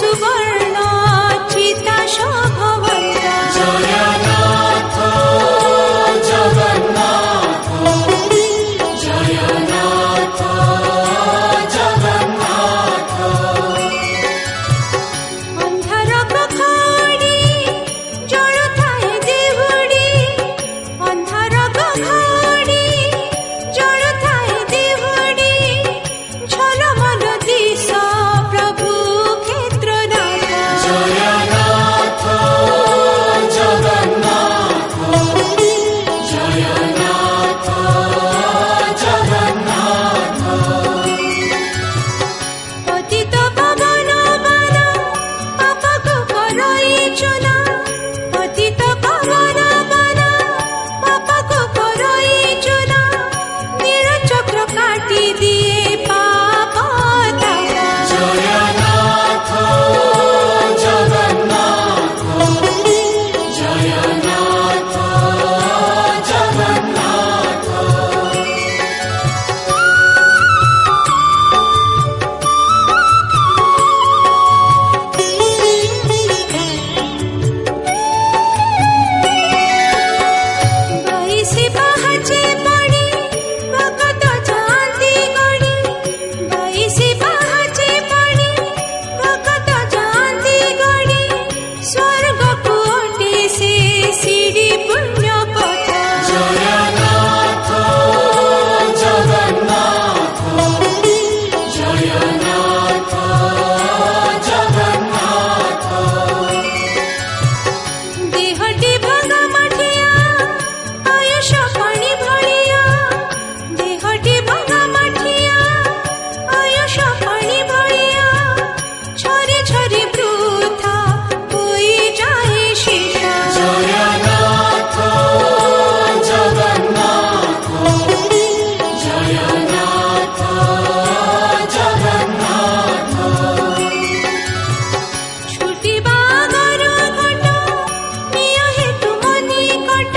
सुवर्ण चिता शोभवन्त जयनाथ जगन्नाथ जयनाथ जगन्नाथ अन्धार गखड़ी जळुथाए देहुड़ी अन्धार गखड़ी जळुथाए देहुड़ी झलमल दिश प्रभु क्षेत्रनाथ जयनाथ जगन्नाथ जयनाथ जगन्नाथ पतित पवन वन पापको करैछुना पतित पवन वन पापको करैछुना निरचक्र काटी दिए पाप ताप जयनाथ जगन्नाथ जयनाथ जगन्नाथ बाईसी पहाचे पड़ी भगत जाती गड़ी बाईसी पहाचे पड़ी भगत जाती गड़ी स्वर्ग कोटि से सीढ़ी पुण्य पथ जयनाथ जगन्नाथ जयनाथ जगन्नाथ देहटी भंगा मठिया आयुष पानी भरिया देहटी भंगा मठिया आयुष पानी भरिया झरी झरी वृथा होई जाए शीशा जयनाथ जगन्नाथ जयनाथ जगन्नाथ छुटी बागर घट निय हेतु मनी कट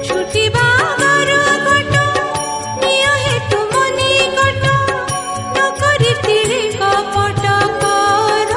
छुटी बागर घट निय हेतु मनी कट नकरी तिरे कपट कर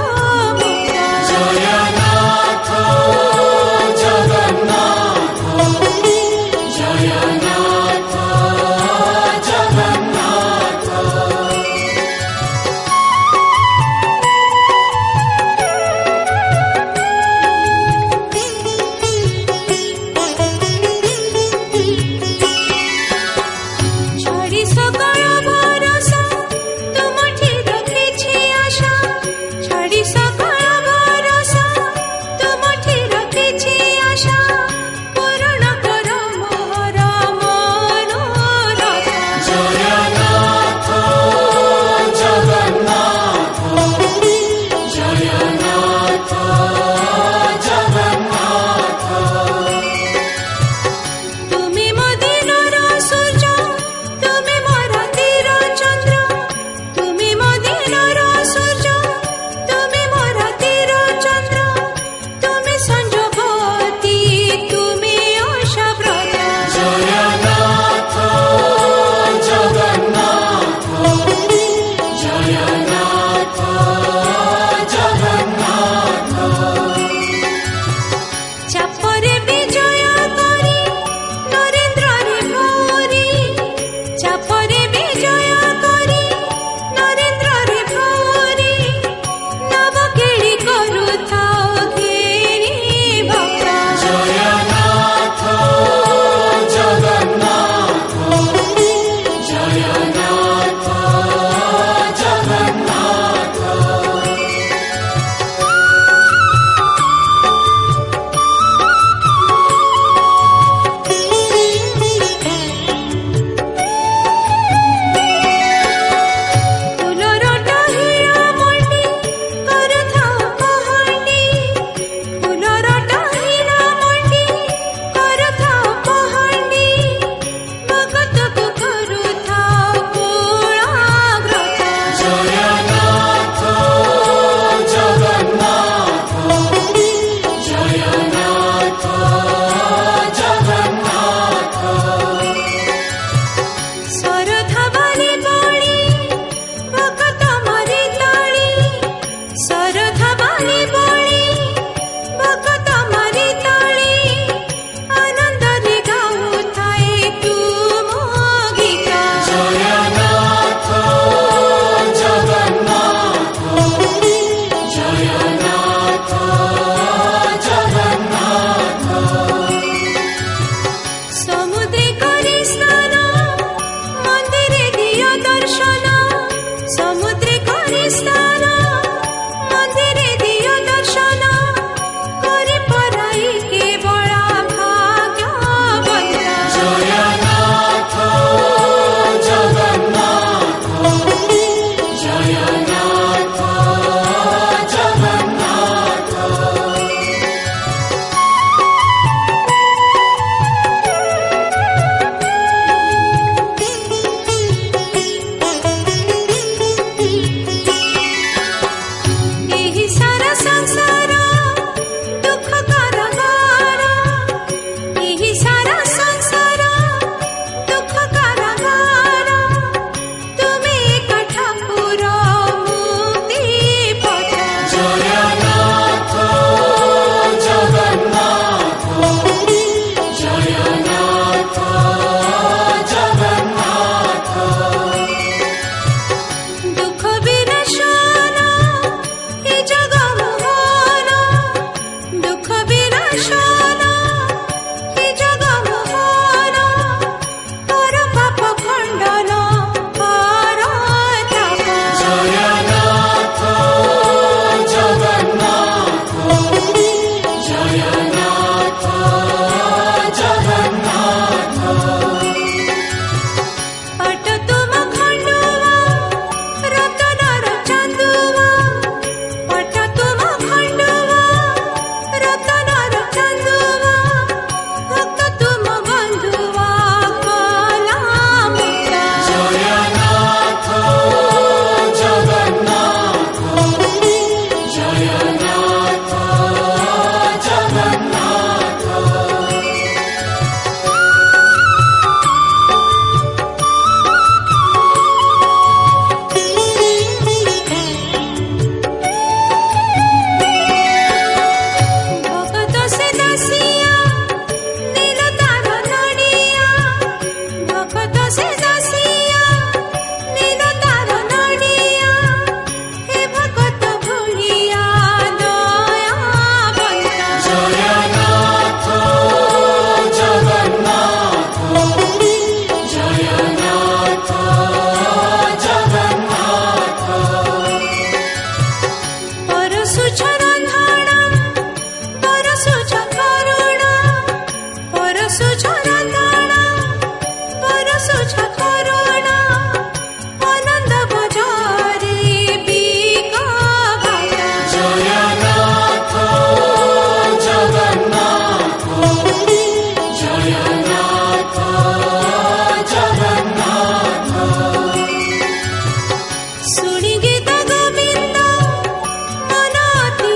ବାଲି ବଳି ଭଗତ ମାରି ତଳି ଆନନ୍ଦରେ ଗାଉଥାଏ ତୁମ ଗୀତ। ଜଗନ୍ନାଥ ଜଗନ୍ନାଥ ଜଗନ୍ନାଥ ଜଗନ୍ନାଥ। ସମୁଦ୍ରେ କରି ସ୍ନାନ ମନ୍ଦିରେ ଦିଅ ଦର୍ଶନ। ସମୁଦ୍ରେ କରି ସ୍ନାନ ମନ୍ଦିରେ ଦିଅ ଦର୍ଶନ କରି ପରାଇ କେବଳ ଭାଗ୍ୟବନ୍ତ। ଜଗନ୍ନାଥ ଜଗନ୍ନାଥ ଜଗନ୍ନାଥ ଜଗନ୍ନାଥ। ଏହି ସାରା ସଂସାର ଦୁଃଖ କାରବାର। ଏହି ସାରା ସଂସାର ଦୁଃଖ କାରବାର। ତୁମେ ଏକ ଠାକୁର ମୁକ୍ତି ପଥ। ଜଗନ୍ନାଥ ଜଗନ୍ନାଥ ଜଗନ୍ନାଥ ଜଗନ୍ନାଥ। ଦୁଃଖ ବିନାଶନ ଏ ଜଗମୋହନ। ଦୁଃଖ ବିନାଶନ ଏ ଜଗମୋହନ। କର ପାପ ଖଣ୍ଡନ କର ତାପ। ଜଗନ୍ନାଥ ଜଗନ୍ନାଥ ଜଗନ୍ନାଥ ଜଗନ୍ନାଥ। ପାଟ ତୁମ ଖଣ୍ଡୁଆ ରତନର ଚାନ୍ଦୁଆ। ପାଟ ତୁମ ଖଣ୍ଡୁଆ ରତନର ଚାନ୍ଦୁଆ। ଭକ୍ତ ତୁମ ବନ୍ଧୁଆ କଲା ମୁକ୍ତ। ଜଗନ୍ନାଥ ଜଗନ୍ନାଥ ଜଗନ୍ନାଥ ଜଗନ୍ନାଥ। ଭଗତ ସେ ଦାସିଆ ନୀଳ ତାର ନଡ଼ିଆ। ଭଗତ ସେ ଦାସିଆ ନୀଳ ତାର ନଡ଼ିଆ। ହେ ଭଗତ ଭଳିଆ ଦୟାବନ୍ତ। ଜଗନ୍ନାଥ ଜଗନ୍ନାଥ ଜଗନ୍ନାଥ ଜଗନ୍ନାଥ। ପରଶୁଛ ରନ୍ଧଣ ପରଶୁଛ କରୁଣ। ପରଶୁଛ ରନ୍ଧଣ ପରଶୁଛ କରୁଣ। ଆନନ୍ଦ ବଜାରେ ବିକବତ। ଜଗନ୍ନାଥ ଜଗନ୍ନାଥ ଜଗନ୍ନାଥ ଜଗନ୍ନାଥ। ଶୁଣି ଗୀତ ଗୋବିନ୍ଦ ମନ ଅତି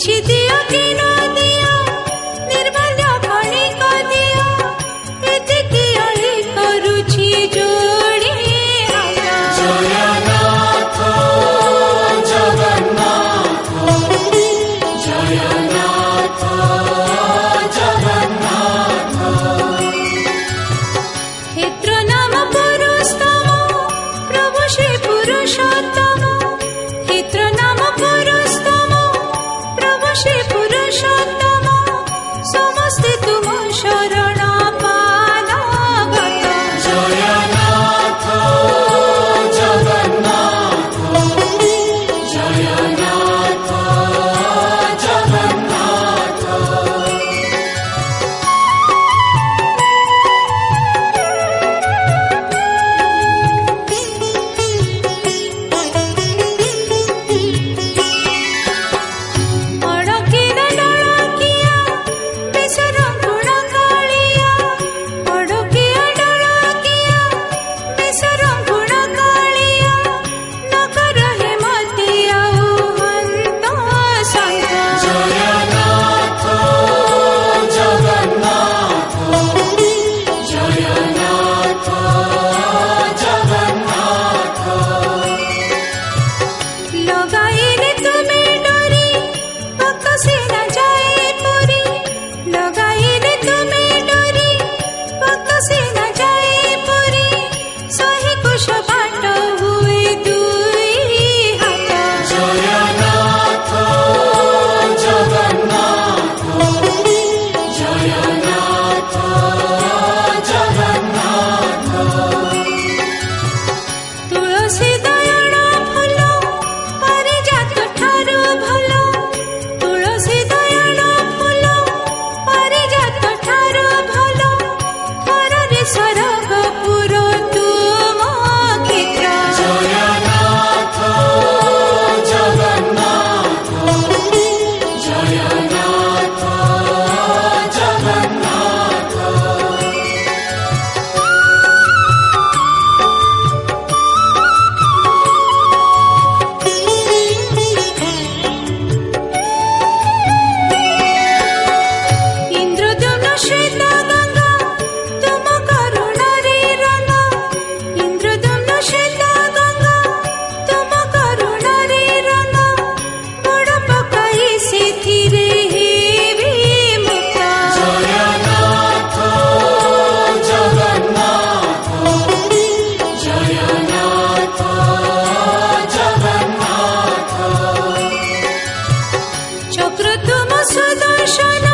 କିଛି ଦିଅ କି ନ ଦିଅ ନିର୍ମାଲ୍ୟ କଣିକ ଦିଅ ଏତିକି ଅଳି କରୁଛି ଯୋଡ଼ି ହାତ। ଜଗନ୍ନାଥ ଜଗନ୍ନାଥ ଜଗନ୍ନାଥ ଜଗନ୍ନାଥ କ୍ଷେତ୍ର ନାମ ପୁରୁଷୋତ୍ତମ ପ୍ରଭୁ ଶ୍ରୀ ପୁରୁଷୋତ୍ତମ କ୍ଷେତ୍ର ନାମ ପୁରୁଷୋତ୍ତମ ପ୍ରଭୁ ଶ୍ରୀ ପୁରୁଷୋତ୍ତମ ସମସ୍ତେ ତୁମ ଶରଣ ପାଦଗତ। ଜଗନ୍ନାଥ ଜଗନ୍ନାଥ ଜଗନ୍ନାଥ ଜଗନ୍ନାଥ ଅଡ଼କିର ଡଳକିଆ ବେଶର ଗୁଣ କାଳିଆ ଅଡ଼କିଆ ଡଳକିଆ ବେଶର ଗୁଣ କାଳିଆ ନକର ହେ ମତେ ଆଉ ହନ୍ତ ସନ୍ତ। ଜଗନ୍ନାଥ ଜଗନ୍ନାଥ ଜଗନ୍ନାଥ ଜଗନ୍ନାଥ ଲଗାଇଲେ ତୁମେ ଡୋରି ପକ ସେ ନ ଯାଏ ପୁରୀ ଲଗାଇଲେ ତୁମେ ଡୋରି ପକ ସେ ନ ଯାଏ ପୁରୀ ଶହେ କୋଶ ବାଟ ହୁଏ ଦୁଇ ହାତ। ଜଗନ୍ନାଥ ଜଗନ୍ନାଥ ଜଗନ୍ନାଥ ଜଗନ୍ନାଥ ତୁଳସୀ ଦୟଣ ଫୁଲ ପାରିଜାତ ଠାରୁ ଭଲ ତୁଳସୀ ଦୟଣ ଫୁଲ ପାରିଜାତ ଠାରୁ ଭଲ ଥରରେ ସ୍ୱର୍ଗପୁର ତୁମ କ୍ଷେତ୍ର। ଜଗନ୍ନାଥ ଜଗନ୍ନାଥ ଜଗନ୍ନାଥ ଜଗନ୍ନାଥ ଇନ୍ଦ୍ରଦ୍ୟୁମ୍ନ ଶ୍ଵେତ ଗଙ୍ଗା ତୁମ କରୁଣାରେ ରଙ୍ଗା ଇନ୍ଦ୍ରଦ୍ୟୁମ୍ନ ଶ୍ଵେତ ଗଙ୍ଗା ତୁମ କରୁଣାରେ ରଙ୍ଗା ଗୋଡ଼ ପକାଇ ସେଥିରେ ହେବି ମୁକ୍ତ। ଜଗନ୍ନାଥ ଜଗନ୍ନାଥ ଜଗନ୍ନାଥ ଜଗନ୍ନାଥ ଚକ୍ର ତୁମ ସୁଦର୍ଶନ